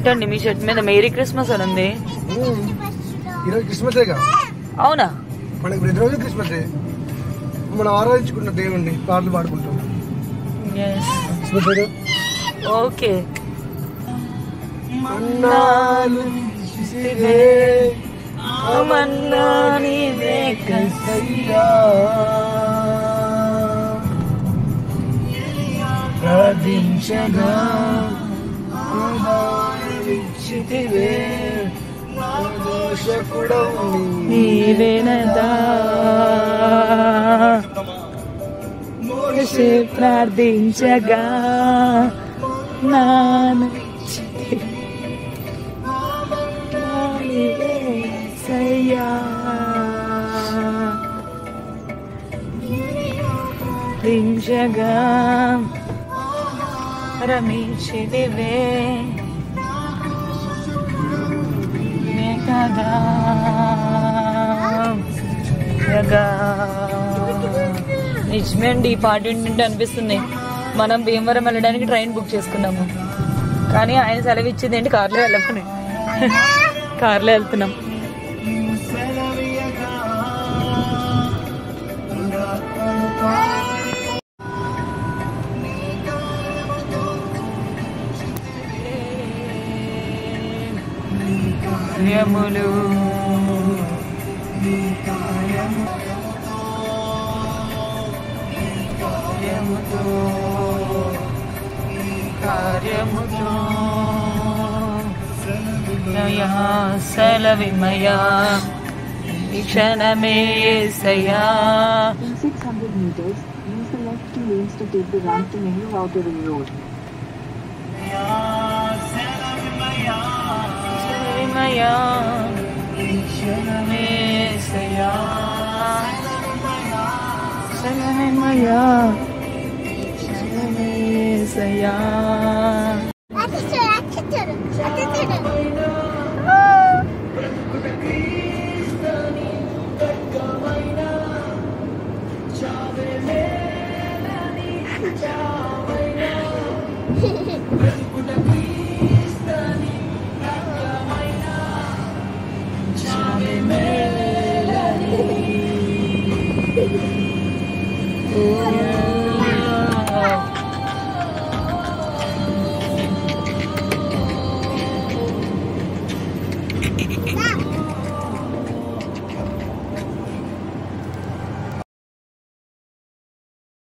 ఏంటండి మీ షర్ట్ మీద merry Christmas అని ఉంది? ఈరోజు క్రిస్మస్ అవునా? మనకి ప్రతిరోజు క్రిస్మస్ మనం ఆరాధించుకున్న దేవుణ్ణి పాటలు పాడుకుంటాం. ఓకే. ప్రార్థించగా నీవేనదా ప్రార్థించగా ప్రార్థించగా రమించిదివే కదా. నిజమే అండి, ఈ పాట ఏంటంటే అనిపిస్తుంది మనం భీమవరం వెళ్ళడానికి ట్రైన్ బుక్ చేసుకున్నాము, కానీ ఆయన సెలవు ఇచ్చింది ఏంటి కార్లో వెళ్ళమని. కార్లో వెళ్తున్నాం. కార్యములు కార్యముతో సెలవిమయా ఈ క్షణమే యేసయ్యా. In 600 meters, use the left 2 lanes to take the ramp to Nehru Outer Ring Road. సెలవిమయా ఈ క్షణమే యేసయ్యా. సెలవిమయా యేసయ్యా. Oh